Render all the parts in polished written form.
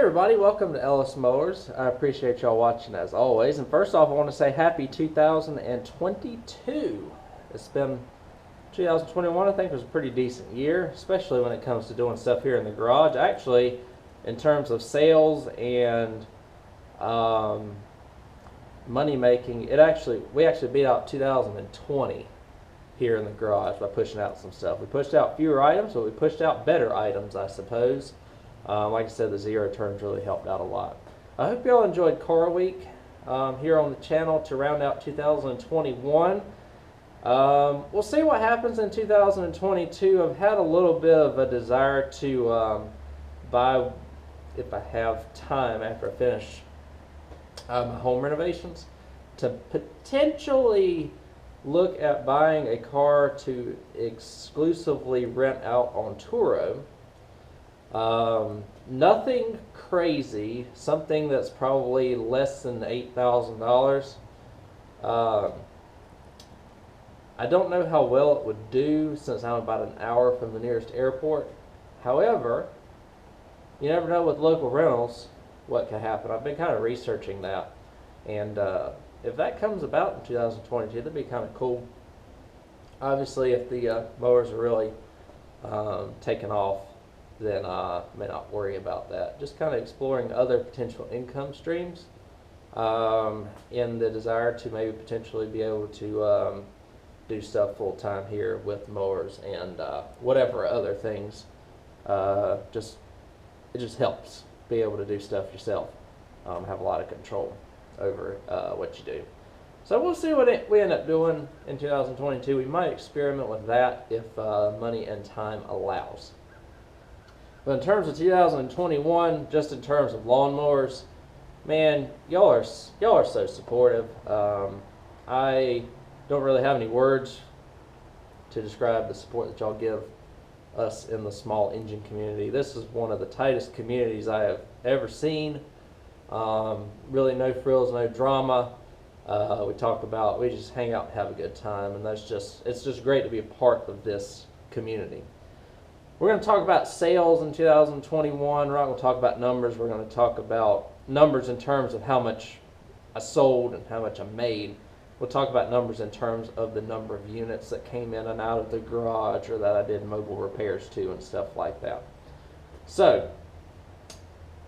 Everybody, welcome to Ellis Mowers. I appreciate y'all watching as always. And first off, I want to say happy 2022. It's been 2021, I think, was a pretty decent year, especially when it comes to doing stuff here in the garage. Actually, in terms of sales and money making, we actually beat out 2020 here in the garage by pushing out some stuff. We pushed out fewer items, but we pushed out better items, I suppose. Like I said, the zero turns really helped out a lot. I hope you all enjoyed Car Week here on the channel to round out 2021. We'll see what happens in 2022. I've had a little bit of a desire to buy, if I have time after I finish my home renovations, to potentially look at buying a car to exclusively rent out on Turo. Nothing crazy, something that's probably less than $8,000. I don't know how well it would do since I'm about an hour from the nearest airport. However, you never know with local rentals what could happen. I've been kind of researching that, and if that comes about in 2022, that'd be kind of cool. Obviously, if the mowers are really taking off, then I may not worry about that. Just kind of exploring other potential income streams in the desire to maybe potentially be able to do stuff full time here with mowers and whatever other things. It just helps be able to do stuff yourself. Have a lot of control over what you do. So we'll see what we end up doing in 2022. We might experiment with that if money and time allows. But in terms of 2021, just in terms of lawnmowers, man, y'all are so supportive. I don't really have any words to describe the support that y'all give us in the small engine community. This is one of the tightest communities I have ever seen. Really no frills, no drama. We just hang out and have a good time, and it's just great to be a part of this community. We're going to talk about sales in 2021. We're not going to talk about numbers. We're going to talk about numbers in terms of how much I sold and how much I made. We'll talk about numbers in terms of the number of units that came in and out of the garage or that I did mobile repairs to and stuff like that. So,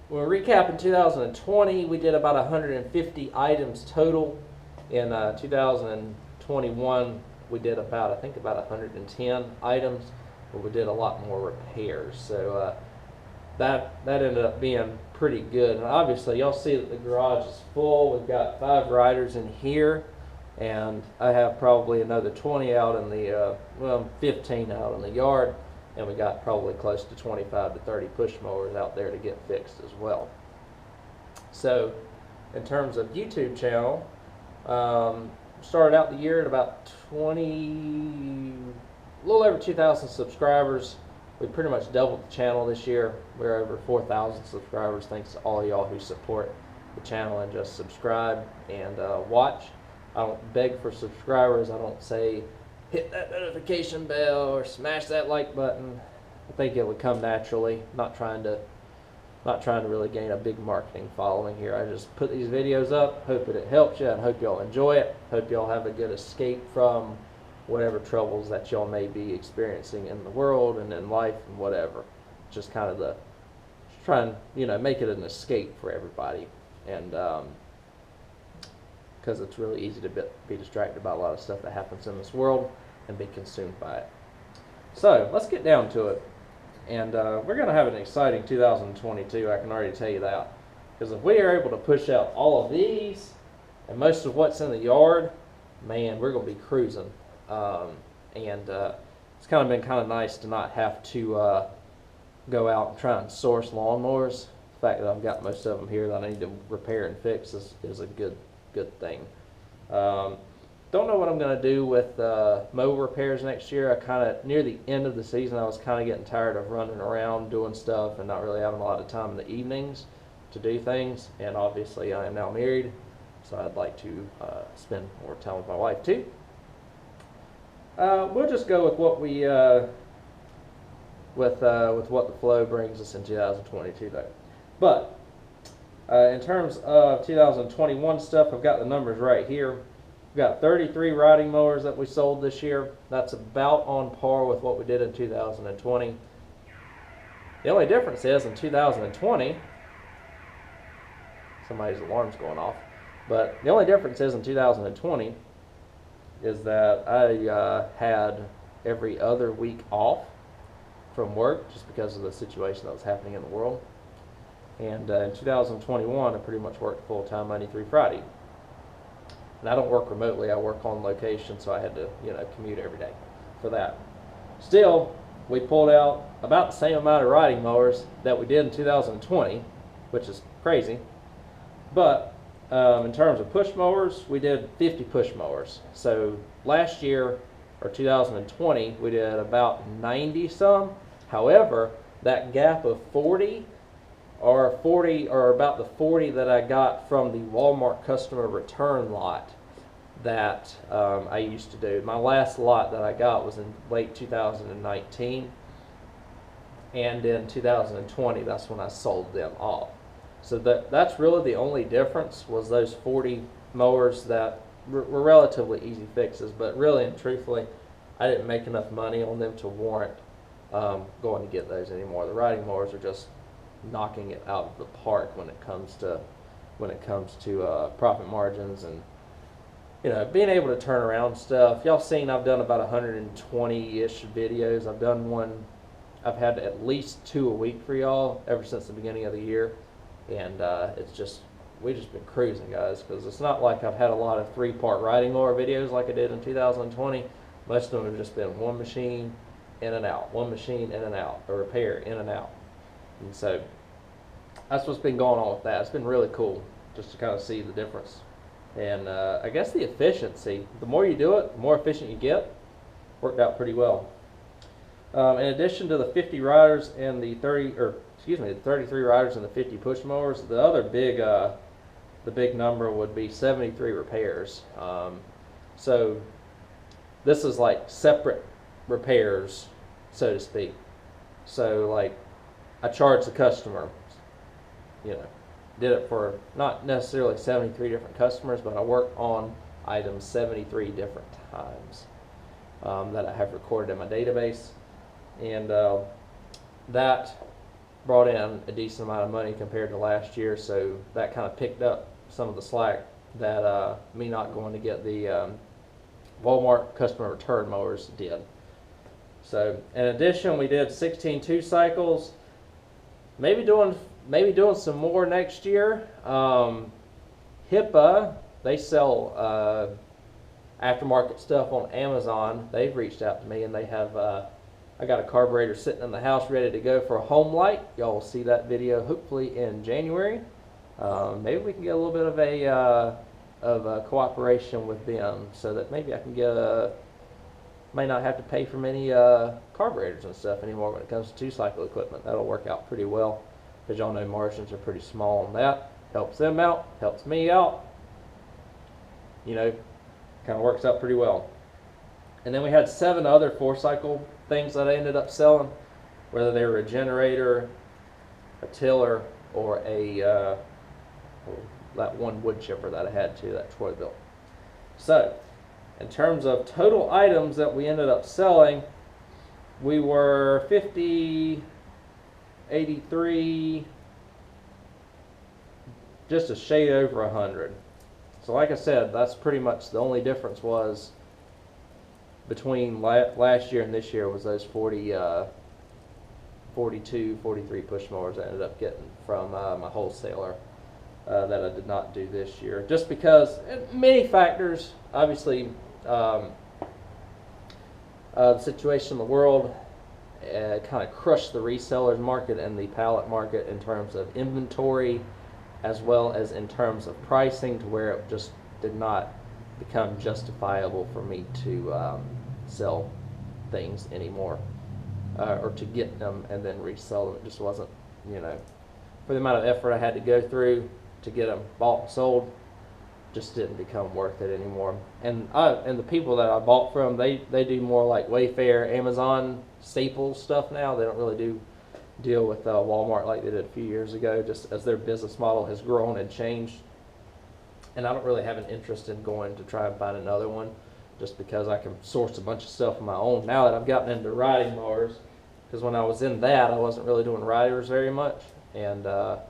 when we recap in 2020, we did about 150 items total. In 2021, we did about 110 items. But we did a lot more repairs, so that ended up being pretty good. And obviously, y'all see that the garage is full. We've got 5 riders in here, and I have probably another 20 out in the 15 out in the yard, and we got probably close to 25 to 30 push mowers out there to get fixed as well. So, in terms of YouTube channel, started out the year at about a little over 2,000 subscribers. We pretty much doubled the channel this year. We're over 4,000 subscribers thanks to all y'all who support the channel and just subscribe and watch. I don't beg for subscribers. I don't say hit that notification bell or smash that like button. I think it would come naturally. Not trying to really gain a big marketing following here. I just put these videos up, hope that it helps you, and hope y'all enjoy it. Hope y'all have a good escape from whatever troubles that y'all may be experiencing in the world and in life and whatever. Just kind of try and make it an escape for everybody, and because it's really easy to be distracted by a lot of stuff that happens in this world and be consumed by it. So let's get down to it, and we're going to have an exciting 2022. I can already tell you that, because if we are able to push out all of these and most of what's in the yard, man, we're going to be cruising. It's kind of been nice to not have to go out and try and source lawnmowers. The fact that I've got most of them here that I need to repair and fix is a good thing. Don't know what I'm going to do with mower repairs next year. Near the end of the season, I was kind of getting tired of running around doing stuff and not really having a lot of time in the evenings to do things. And obviously, I am now married, so I'd like to spend more time with my wife too. We'll just go with what we with what the flow brings us in 2022 though. But In terms of 2021 stuff, I've got the numbers right here. We've got 33 riding mowers that we sold this year. That's about on par with what we did in 2020. The only difference is in 2020, somebody's alarm's going off, but the only difference is in 2020 is that I had every other week off from work just because of the situation that was happening in the world. And in 2021, I pretty much worked full-time Monday through Friday. And I don't work remotely, I work on location, so I had to, commute every day for that. Still, we pulled out about the same amount of riding mowers that we did in 2020, which is crazy. But in terms of push mowers, we did 50 push mowers. So last year, or 2020, we did about 90 some. However, that gap of 40 or about the 40 that I got from the Walmart customer return lot that I used to do. My last lot that I got was in late 2019, and in 2020 that's when I sold them off. So that's really the only difference, was those 40 mowers that were relatively easy fixes, but really and truthfully I didn't make enough money on them to warrant going to get those anymore. The riding mowers are just knocking it out of the park when it comes to profit margins and being able to turn around stuff. Y'all seen I've done about 120-ish videos. I've had at least 2 a week for y'all ever since the beginning of the year, and we've just been cruising, guys, because it's not like I've had a lot of 3-part riding mower videos like I did in 2020. Most of them have just been one machine in and out, one machine in and out, a repair in and out. And so that's what's been going on with that. It's been really cool just to kind of see the difference. And I guess the efficiency, the more you do it, the more efficient you get. Worked out pretty well. In addition to the 50 riders and the 33 riders and the 50 push mowers, the other big number would be 73 repairs. So this is like separate repairs, so to speak. So like I charge the customer, did it for not necessarily 73 different customers, but I worked on items 73 different times that I have recorded in my database. And that brought in a decent amount of money compared to last year, so that kind of picked up some of the slack that me not going to get the Walmart customer return mowers did. So in addition, we did 16 2-cycles. Maybe doing some more next year. HIPAA, they sell aftermarket stuff on Amazon. They've reached out to me, and they have I got a carburetor sitting in the house ready to go for a home light. Y'all will see that video hopefully in January. Maybe we can get a little bit of a cooperation with them, so that maybe I can may not have to pay for many carburetors and stuff anymore when it comes to 2-cycle equipment. That'll work out pretty well, because y'all know margins are pretty small on that. Helps them out, helps me out. Kind of works out pretty well. And then we had 7 other 4-cycle things that I ended up selling, whether they were a generator, a tiller, or that one wood chipper that I had too, that Troy built. So in terms of total items that we ended up selling, we were 50, 83, just a shade over 100. So like I said, that's pretty much the only difference was between last year and this year was those 42, 43 push mowers I ended up getting from my wholesaler that I did not do this year. Just because many factors, obviously, the situation in the world kind of crushed the resellers market and the pallet market in terms of inventory, as well as in terms of pricing, to where it just did not become justifiable for me to sell things anymore, or to get them and then resell them. It just wasn't, for the amount of effort I had to go through to get them bought and sold, just didn't become worth it anymore. And the people that I bought from, they do more like Wayfair, Amazon, Staples stuff now. They don't really do deal with Walmart like they did a few years ago, just as their business model has grown and changed. And I don't really have an interest in going to try and find another one, just because I can source a bunch of stuff on my own now that I've gotten into riding mowers. Because when I was in that, I wasn't really doing riders very much, and now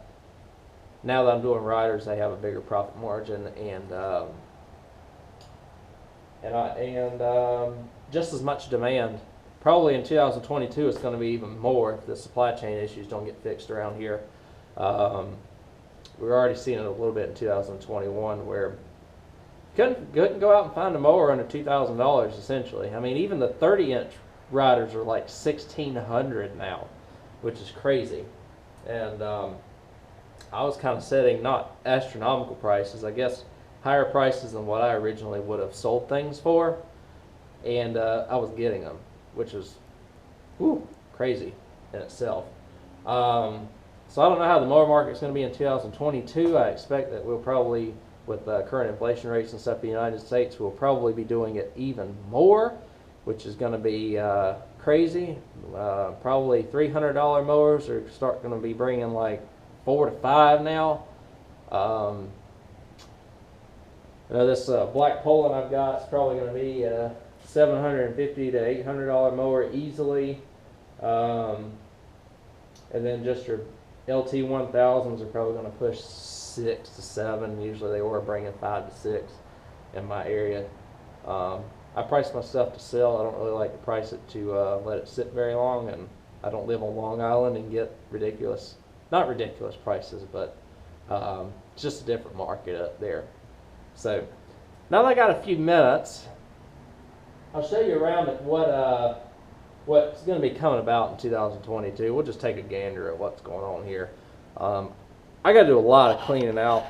that I'm doing riders, they have a bigger profit margin, and just as much demand. Probably in 2022, it's going to be even more if the supply chain issues don't get fixed around here. We're already seeing it a little bit in 2021, where couldn't go out and find a mower under $2,000 essentially. I mean, even the 30-inch riders are like $1,600 now, which is crazy. And I was kind of setting not astronomical prices, I guess higher prices than what I originally would have sold things for, and I was getting them, which is crazy in itself. So I don't know how the mower market is going to be in 2022. I expect that we'll probably, with current inflation rates and stuff in the United States, we'll probably be doing it even more, which is going to be crazy. Probably $300 mowers are going to be bringing like 4 to 5 now. This black Poland I've got is probably going to be a $750 to $800 mower easily. And then just your LT1000s are probably going to push 6 to 7. Usually they were bringing 5 to 6 in my area. I price my stuff to sell. I don't really like to price it to let it sit very long, and I don't live on Long Island and get not ridiculous prices, but it's just a different market up there. So now that I got a few minutes, I'll show you around at what's going to be coming about in 2022. We'll just take a gander at what's going on here. I got to do a lot of cleaning out,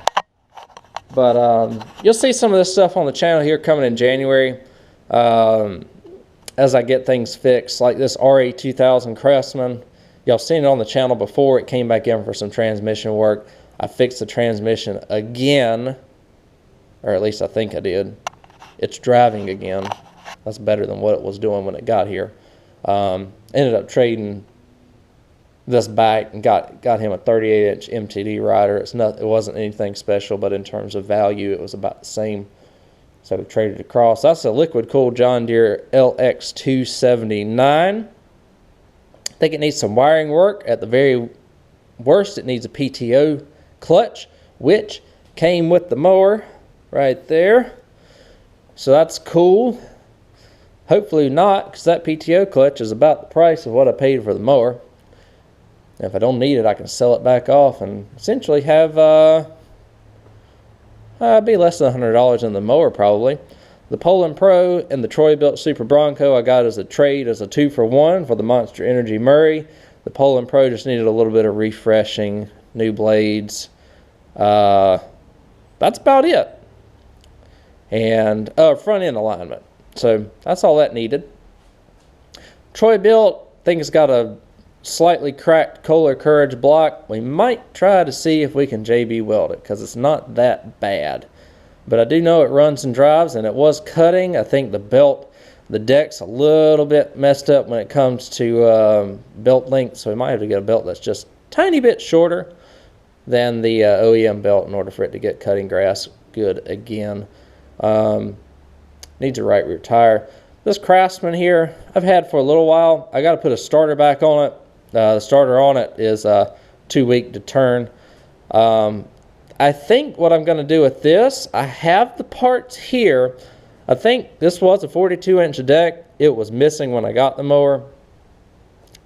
but you'll see some of this stuff on the channel here coming in January as I get things fixed, like this RA2000 Craftsman. Y'all seen it on the channel before. It came back in for some transmission work. I fixed the transmission again, or at least I think I did. It's driving again. That's better than what it was doing when it got here. Ended up trading this back and got him a 38-inch MTD rider. It wasn't anything special, but in terms of value, it was about the same. So we traded across. That's a liquid-cooled John Deere LX279. I think it needs some wiring work. At the very worst, it needs a PTO clutch, which came with the mower right there. So that's cool. Hopefully not, because that PTO clutch is about the price of what I paid for the mower. If I don't need it, I can sell it back off and essentially have be less than $100 in the mower probably. The Poland Pro and the Troy-Bilt Super Bronco I got as a trade, as a 2-for-1 for the Monster Energy Murray. The Poland Pro just needed a little bit of refreshing, new blades. That's about it. And front end alignment. So that's all that needed. Troy-Bilt, I think it's got a slightly cracked Kohler Courage block. We might try to see if we can JB weld it, because it's not that bad. But I do know it runs and drives, and it was cutting. I think the deck's a little bit messed up when it comes to belt length, so we might have to get a belt that's just a tiny bit shorter than the OEM belt in order for it to get cutting grass good again. Needs a right rear tire. This Craftsman here, I've had for a little while. I got to put a starter back on it. The starter on it is too weak to turn. I think what I'm going to do with this, I have the parts here. I think this was a 42-inch deck. It was missing when I got the mower.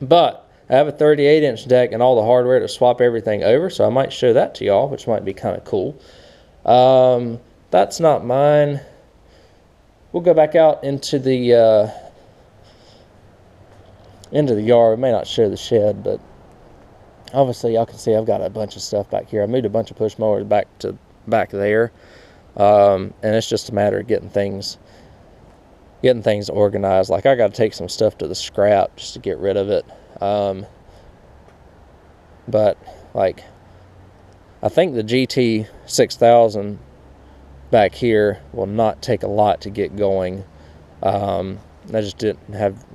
But I have a 38-inch deck and all the hardware to swap everything over, so I might show that to y'all, which might be kind of cool. That's not mine. We'll go back out into the yard. We may not show the shed, but obviously y'all can see I've got a bunch of stuff back here. I moved a bunch of push mowers back there, and it's just a matter of getting things organized. Like I got to take some stuff to the scrap just to get rid of it. But like I think the GT 6000 back here will not take a lot to get going. I just didn't have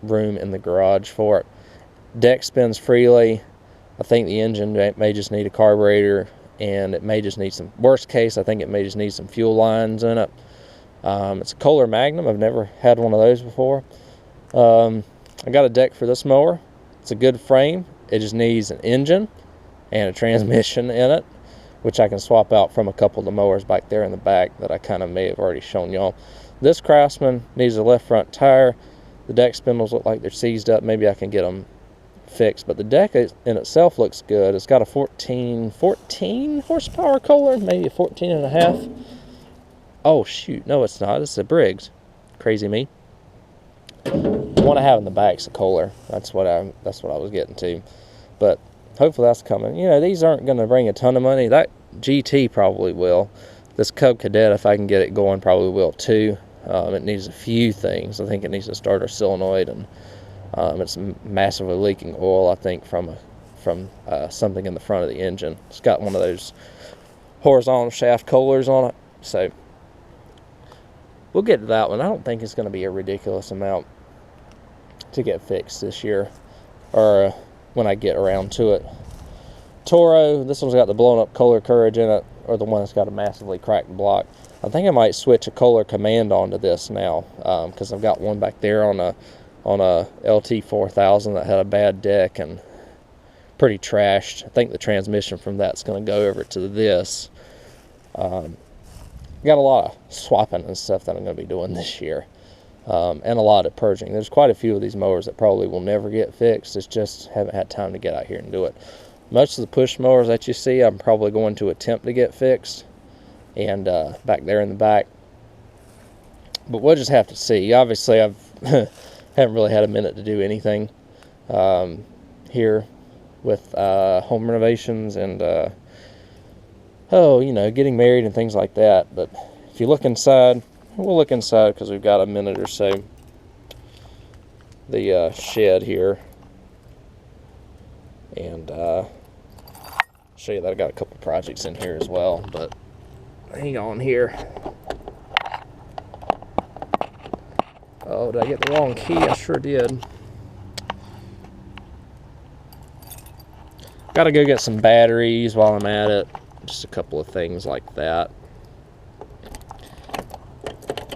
room in the garage for it. Deck spins freely. I think the engine may just need a carburetor, and it may just need some, worst case, I think it may just need some fuel lines in it. It's a Kohler Magnum. I've never had one of those before. I got a deck for this mower. It's a good frame. It just needs an engine and a transmission in it, which I can swap out from a couple of the mowers back there in the back that I kind of may have already shown y'all. This Craftsman needs a left front tire. The deck spindles look like they're seized up. Maybe I can get them fixed, but the deck in itself looks good. It's got a 14 horsepower Kohler, maybe a 14 and a half. Oh shoot, no it's not, it's a Briggs. Crazy me. The one I have in the back's a Kohler. That's what I was getting to. But hopefully that's coming. You know, these aren't going to bring a ton of money. That GT probably will. This Cub Cadet, if I can get it going, probably will too. It needs a few things. I think it needs a starter solenoid, and it's massively leaking oil, I think, from something in the front of the engine. It's got one of those horizontal shaft Kohlers on it. So we'll get to that one. I don't think it's going to be a ridiculous amount to get fixed this year, or when I get around to it. Toro, this one's got the blown up Kohler Courage in it, or the one that's got a massively cracked block. I think I might switch a Kohler Command onto this now, because I've got one back there on a LT 4000 that had a bad deck and pretty trashed. I think the transmission from that's going to go over to this. Got a lot of swapping and stuff that I'm going to be doing this year, and a lot of purging. There's quite a few of these mowers that probably will never get fixed. It's just haven't had time to get out here and do it. Most of the push mowers that you see, I'm probably going to attempt to get fixed, and back there in the back. But we'll just have to see. Obviously, I've haven't really had a minute to do anything here with home renovations and you know, getting married and things like that. But if you look inside, we'll look inside because we've got a minute or so. The shed here, and show you that I got a couple projects in here as well. But hang on here. Oh, did I get the wrong key? I sure did. Gotta go get some batteries while I'm at it. Just a couple of things like that.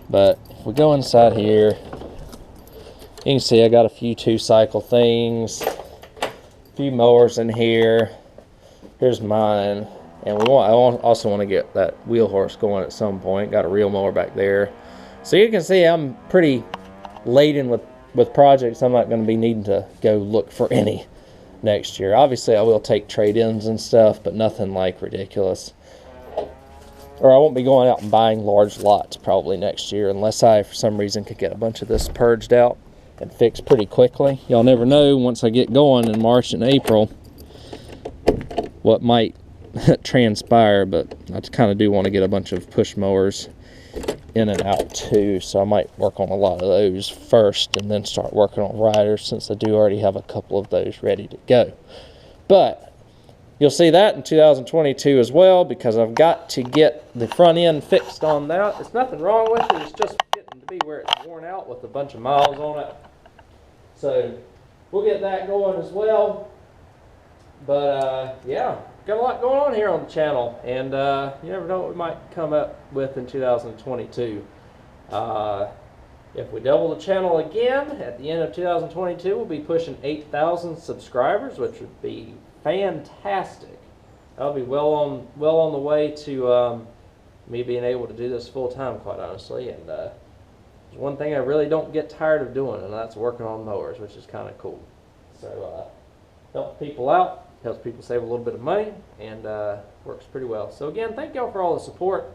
But if we go inside here, you can see I got a few 2-cycle things, a few mowers in here. Here's mine, and I also want to get that wheel horse going at some point. Got a reel mower back there, so you can see I'm pretty laden with projects. I'm not going to be needing to go look for any next year. Obviously I will take trade-ins and stuff, but nothing like ridiculous. Or I won't be going out and buying large lots probably next year, unless I for some reason could get a bunch of this purged out and fixed pretty quickly. Y'all never know once I get going in March and April what might transpire, but I kind of do want to get a bunch of push mowers in and out too, so I might work on a lot of those first and then start working on riders, since I do already have a couple of those ready to go. But you'll see that in 2022 as well, because I've got to get the front end fixed on that. There's nothing wrong with it, it's just getting to be where it's worn out with a bunch of miles on it. So we'll get that going as well. But yeah, got a lot going on here on the channel, and you never know what we might come up with in 2022. If we double the channel again at the end of 2022, we'll be pushing 8,000 subscribers, which would be fantastic. I'll be well on the way to me being able to do this full time, quite honestly. And there's one thing I really don't get tired of doing, and that's working on mowers, which is kind of cool. So help people out. Helps people save a little bit of money, and works pretty well. So again, thank y'all for all the support.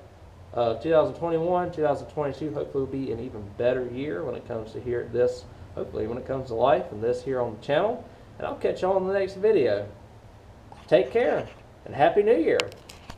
2021, 2022 hopefully will be an even better year when it comes to this, hopefully when it comes to life and this here on the channel. And I'll catch y'all in the next video. Take care, and Happy New Year.